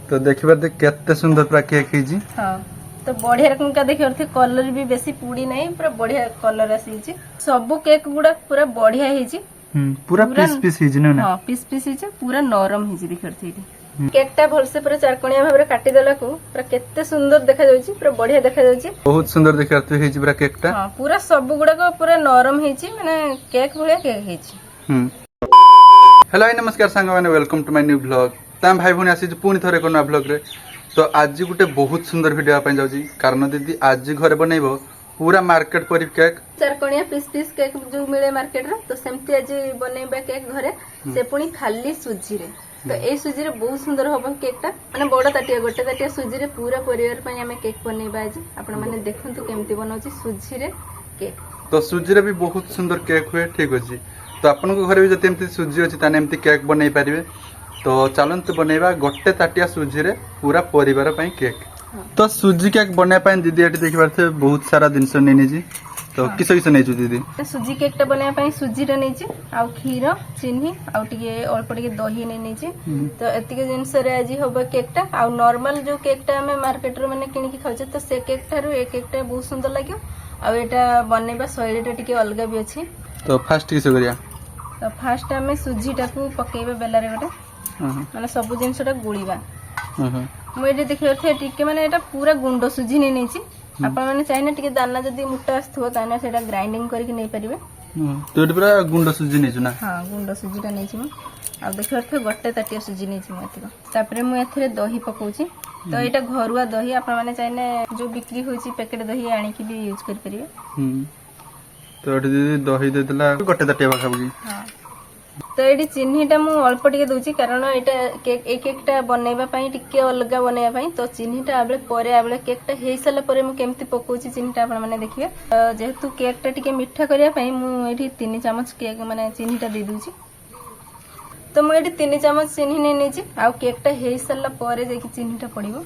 तो देखिबार देख केते सुंदर पूरा केक हिजी। हां तो बढ़िया रकम का देखियो थे कलर भी बेसी पूडी नहीं पूरा बढ़िया कलर आसी सब केक गुडा पूरा बढ़िया हिजी। पूरा पीस पीस हिजी ना। हां पीस पीस हिजी पूरा नरम हिजी देखियो थे केक टा भलसे पूरा चारकोणिया भाबरे काटी देला को पूरा केते सुंदर देखा जाउची पूरा बढ़िया देखा जाउची बहुत सुंदर देखा थे हिजी पूरा केक टा। हां पूरा सब गुडा को पूरा नरम हिजी माने केक भलिया केक हिजी। हेलो नमस्कार सांग माने welcome to my new blog. ताम भाई भूनी आसी पुणी थरे कोना ब्लॉग रे। तो आज गुटे बहुत सुंदर वीडियो आ जाउची कारण दीदी आज घरे बनैबो पूरा मार्केट परि केक चारकोणिया पीस पीस केक जो मिले मार्केट रे तो सेमती आज बनैबा केक घरे से पुणी खाली सुजी रे। तो ए सुजी रे बहुत सुंदर होबो केक टा माने बड़ा ताटिया गोटे ताटिया सुजी रे पूरा परिवार पई हमें केक बनैबा आज आपण माने देखंतु केमती बनाउची सुजी रे केक। तो सुजी रे भी बहुत सुंदर केक हुए ठीक अछि। तो आपन को घरे भी जते एमती सुजी अछि ताने एमती केक बनै परिबे। तो चलंतु बनैबा गोटे ताटिया सुजी रे पूरा परिवार पई केक। तो सुजी केक बनै पई दीदी एठी देखिबार थे बहुत सारा दिनस नेनी जी। तो किस किस नै छु दीदी सुजी केक टा बनै पई सुजी रे नै छि आ खीर चीनी आ टिके अल्प टिके दही नै छि। तो एतिके जिंस रे आज होबा केक टा आ नॉर्मल जो केक टा हमें मार्केट रे माने किनि की खाउछे तो से केक टा रो एक केक टा बहुत सुंदर लागियो आ एटा बनैबा शैली टा टिके अलगा भी अछि। तो फास्ट किस करिया तो फास्ट हमें सुजी टा को पकेबे बेला रे गोटे माने सब जिंस टा गुळीबा। मु एठी देखियो थे टिके माने एटा पूरा गुंडो सुजी नै छि आपण माने चाइना टिके दाना जदी मुट्टा आस्थो ताना सेटा ग्राइंडिंग करके नै परिबे। तो एटा पूरा गुंडो सुजी नै छु ना। हां गुंडो सुजी टा नै छि मु आ देखियो थे गोटे ताटिया सुजी नै छि मतिको तापरे मु एथरे दही पकोछि। तो एटा घरुआ दही आपण माने चाइना जो बिक्री होछि पैकेट दही आनी की भी यूज कर परिबे। तो एठी दीदी दही दे देला गोटे ताटिया खाबुगी। हां तो एडी चीनी टा मु अल्प टिके दउची कारण एटा केक एक एक टा बनैबा पई टिके अलगा बनैबा पई तो चीनी टा आबले परे आबले केक टा हेइ सला परे मु केमती पकोची चीनी टा आपण माने देखिए। जेहेतु केक टा टिके मिठा करिया पई मु एठी 3 चम्मच केक माने चीनी टा दे दूची। तो मु एठी 3 चम्मच चीनी नै नेची आ केक टा हेइ सला परे जे कि चीनी टा पड़िबो।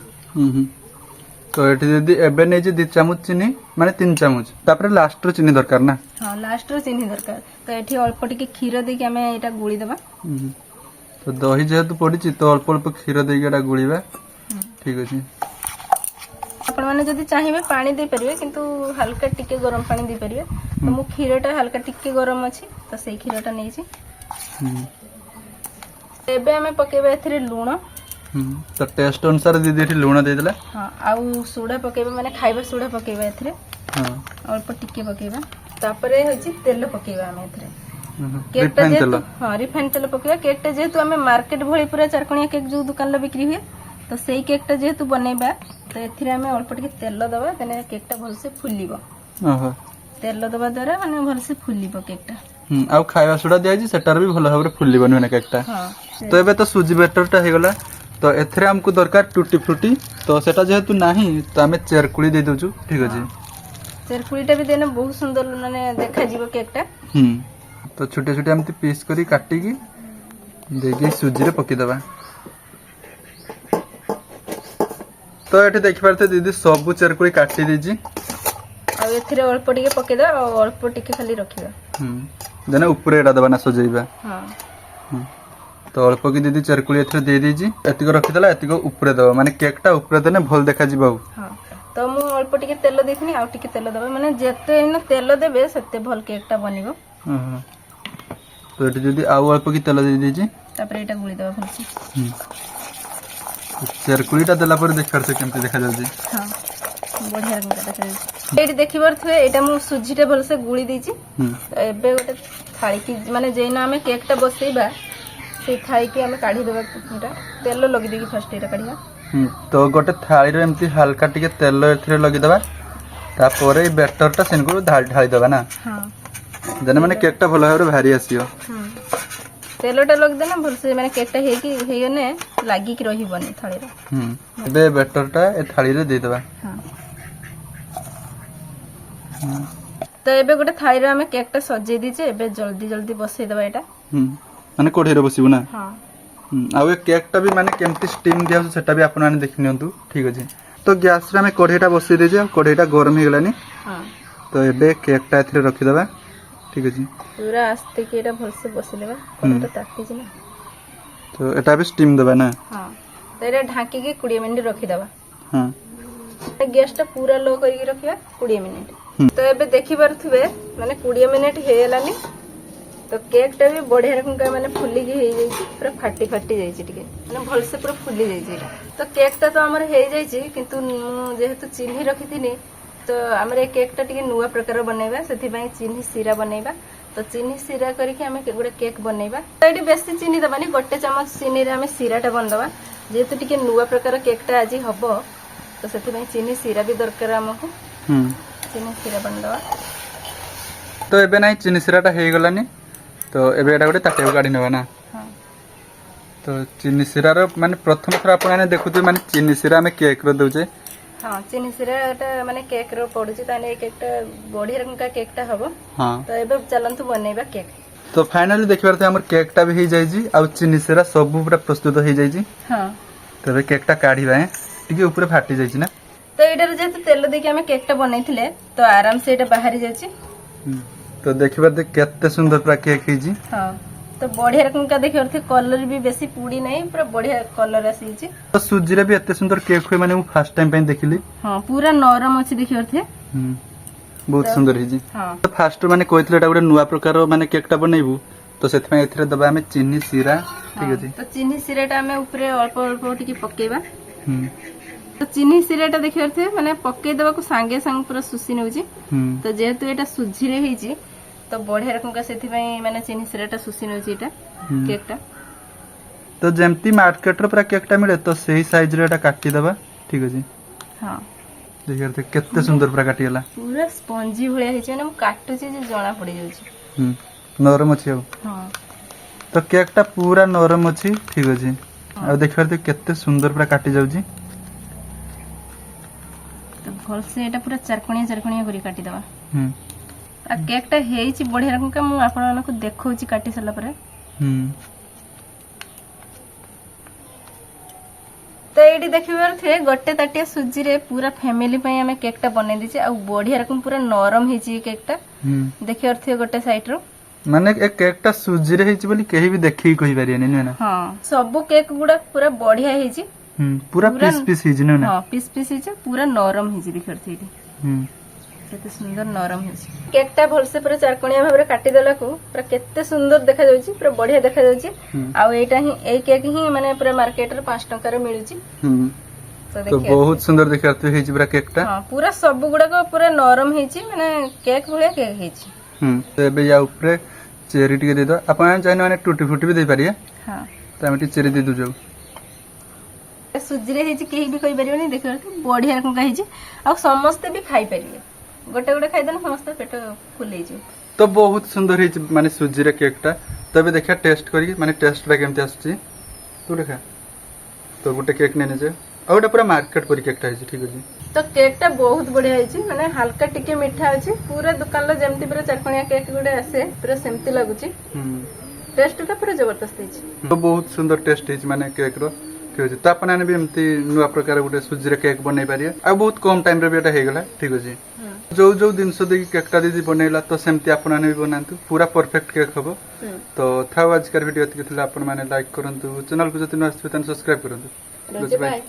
तो एठी दीदी एबे नै जे 2 चम्मच चीनी माने 3 चम्मच तापर लास्ट रो चीनी दरकार ना। हां लास्ट रो चीनी दरकार। तो एठी अल्प टिके खीर दे के हमें एटा गुळी देबा। तो दही जेहेतु पड़िची तो अल्प अल्प खीर दे के एटा गुळीबा ठीक अछि। आपण माने जदी चाहिबे पानी दे परिबे किंतु हल्का टिके गरम पानी दे परिबे। तो मु खीरटा हल्का टिके गरम अछि तो सेही खीरटा नै छी। एबे हमें पकेबे एथरे लूण। तो टेस्ट अनुसार दीदी एठी लूण दे देला। हां आउ सोडा पकेबे माने खाइबा सोडा पकेबे एथरे। हां अल्प टिके पकेबा तापरे होची तेल पकेबा हमें एथरे। केक टा जेतु हां रिफाइन तेल पकेबा केक टा जेतु हमें मार्केट भଳି पूरा चारकोणिया केक जो दुकान ला बिक्री हुए तो सेही केक टा जेतु बनेबा तो एथरे हमें अल्प टिके तेल दबा तने केक टा भल से फुलिबो। तेल दबा द्वारा माने भल से फुलिबो केक टा। आउ खाइबा सोडा दिया जी सेटार भी भलो भाबरे फुलिबो नै केक टा। हां तो एबे तो सुजी बैटर टा हे गला। तो एथरे हमको दरकार टूटी फ्रूटी तो सेटा जेहेतु नाही तो हमें चेरकुली दे दोछु ठीक अछि। चेरकुली टा भी देने बहुत सुंदर माने देखा जीवो केक टा। तो छोटे छोटे हमती पीस करी काटी की देगी सुजी रे पकी दबा। तो एठी देखि परते दीदी सब चेरकुली काटी दीजी आ एथरे अल्प टिके पके दा और अल्प टिके खाली रखिबा। देना ऊपर एडा दबा ना सजेइबा। हां तो अल्प की दीदी चेरकुली एथरे दे दीजी एतिको रखि देला एतिको ऊपर दबा माने केक टा ऊपर देने भल देखा जीबो। हां तो मु अल्प टिके तेल देखनी आ टिके तेल दबा माने जेते न तेल देबे सेते भल केक टा बनिबो। तो एटी दीदी आउ अल्प की तेल दे दीजी तापर एटा गुळी दबा भलसी। चेरकुली टा देला पर देख करते केमते देखा जाउजी। हां बढ़िया रंग देखा जाउजी। एटी देखिबर थे एटा मु सुजी टे भलसे गुळी देची। एबे गोटे थाली की माने जेना हमें केक टा बसेइबा से थाई के हमें काढी देबा एटा तेल लगी देकी फर्स्ट एटा काढिया। तो गोटे थाली रे एमती हल्का टिके तेल एथरे लगी देबा तापरे बैटर टा सेनको ढाली देबा ना। हां जने माने केक टा भलो भाबरे भारी आसीयो। तेल टा लग देना भलसे माने केक टा हे ने लागी की रही बने थाली रे। बे बैटर टा ए थाली रे दे देबा। हां तो एबे गोटे थाली रे हमें केक टा सजे दीचे एबे जल्दी जल्दी बसई देबा एटा। माने कोठे रे बसिबो ना। हां आ वे केक टा भी माने केमती स्टीम दिया सेटा भी आपन आने देख नियंतु ठीक अछि। तो गैस रे हमें कोठेटा बसई दे जे कोठेटा गरम हे गलानी। हां तो एबे केक टा एथरे रखि देबा ठीक अछि। पूरा आस्ते के एटा भलसे बसई लेबा कोठेटा ताती जे ना। तो एटा भी स्टीम देबा ना। हां तो ये ढांकी 20 मिनिट रखिदबा हाँ गैस टा पूरा लो करके रखिबा 20 मिनिट तो एबे देखि पारथुबे माने 20 मिनिट हेलानी तो केक टा भी बढ़िया रकम का माने फुली की हे जाई पूरा फाटी फाटी जाई टिके माने भल से पूरा फुली जाई छी तो केक टा तो हमर हे जाई छी किंतु जेहेतु चीनी रखिथिनी तो हमर ए केक टा टिके नुवा प्रकार बनेबा सेथि पई चीनी सिरा बनेबा तो चीनी सिरा करके हमें गोटे केक बनेबा तो ये बेसी चीनी दबानी 1 चमच चीनी रे हमें सिराटा बनदबा जेहेतु टिके नुवा प्रकार केकटा आज हबो तो सेथि पई चीनी सिरा भी दरकार हमको चीनी सिरा बनदबा तो एबे नाही चीनी सिराटा हे गलानी तो एबे एटा गोटे ताटिया गाड़ी नेबा ना हां तो चीनी सिरार माने प्रथम थर आपण माने देखुते माने चीनी सिरा में केक रो दउचे हां चीनी सिराटा माने केक रो पडुची ताने एक केकटा बॉडी रकम का केकटा हबो हां तो एबे चलंतु बनेबा केक तो फाइनली देखिबार ते हमर केकटा भी हे जाई जी आ चीनी सिरा सब पूरा प्रस्तुत हे जाई जी हां तो एबे केकटा काढीबा है टिके ऊपर फाटी जाई छी ना तो एटार जेतु तेल देके हमें केकटा बनैथिले तो आराम से एटा बाहरी जाची तो देखिबार ते केते सुंदर पूरा केक हे जी हां तो बढ़िया रकम का देखियो थे कलर भी बेसी पूडी नहीं पूरा बढ़िया कलर आसी छी तो सुजी रे भी एते सुंदर केक होय माने मु फर्स्ट टाइम पे देखिली हां पूरा नरम अछि देखियो थे बहुत सुंदर हे जी हां तो फर्स्ट माने कोइथले एटा गोटे नुवा प्रकार माने केकटा बनैबू तो सेथ में एथरे दबा हमें चीनी सिरा ठीक अछि तो चीनी सिराटा हमें ऊपर अल्प अल्प टिके पकेबा तो चीनी सिराटा देखियो थे माने पके देबा को संगे संग पूरा सुसी नउची तो जेहेतु एटा सुजी रे हे जी तो बढ़िया रकम का सेथि पई माने चीनी सिराटा सुसी नउची एटा केकटा तो जेमती मार्केट रो पूरा केकटा मिले तो सही साइज रे एटा काटी दबा ठीक अछि हां देखिर ते केते सुंदर पूरा काटी गेला पूरा स्पंजी भलिया हे छै माने मु काटु छी जे जणा पड़ी जाउची नरम अछि हां तो केकटा पूरा नरम अछि ठीक अछि आ देखिर ते केते सुंदर पूरा काटी जाउची तो भल से एटा पूरा चारकोणिया करी काटी दबा आ केकटा हेइची बढ़िया रकम का मु आपण मानको देखौची काटी सला परे तो एडी देखिबार थे गोटे ताटिया सुजी रे पूरा फैमिली पई हमें केकटा बनै दिछि आ बढ़िया रकम पूरा नरम हेची केकटा देखिबार थे गोटे साइड रो माने ए केकटा सुजी रे हेची बोली केही भी देखि कहि परियानी नै ना हां सब केक गुडा पूरा बढ़िया हेची पूरा पीस पीस हेची नै ना हां पीस पीस हेची पूरा नरम हेची देखिबार थे एडी केते सुंदर नरम हेची केकटा भल से पूरा चारकोणिया भाबरे काटी देला को पूरा केते सुंदर देखा जाउची पूरा बढ़िया देखा जाउची आ एटा ही ए केक ही माने पूरा मार्केट रे 5 टका रे मिलुची तो बहुत सुंदर देखा हेची पूरा केकटा हां पूरा सब गुडा को पूरा नरम हेची माने केक भलिया केक हेची तो एबे या ऊपर चेरी टिके दे दो अपन चाहे माने टूटी फूटी भी दे पारिए हां तो हम चेरी दे दु जाऊ सुजी रे हेची केही भी कहि परियोनी देखो बढ़िया रकम का हेची आ समस्त भी खाई परिए गोटे गोटे खाई देन समस्त पेट फुल हेची तो बहुत सुंदर हेची माने सुजी रे केकटा तबे देखा टेस्ट करी माने टेस्ट बा केमती आछी तू देखा तो गोटे केक नेने जे आ ओटा पूरा मार्केट परी केकटा हेची ठीक अछि तो केकटा बहुत बढ़िया हेची माने हल्का टिके मीठा अछि पूरा दुकान लो जेमती पूरा चारकोणिया केक गुडे आसे पूरा सेमती लागुची टेस्ट का पूरा जबरदस्त हेची तो बहुत सुंदर टेस्ट हेची माने केक रो ठीक अछि त अपन भी एमती नुवा प्रकार गोटे सुजी रे केक बनै पारिए आ बहुत कम टाइम रे भी एटा हे गेला ठीक अछि जो जो दिन से देखि केकटा दीदी बनैला तो सेमती अपन भी बनांतु पूरा परफेक्ट केक हबो तो थाउ आज कर वीडियो एतिक थिला अपन माने लाइक करंतु चैनल को जति न आसबे तन सब्सक्राइब करंतु बाय।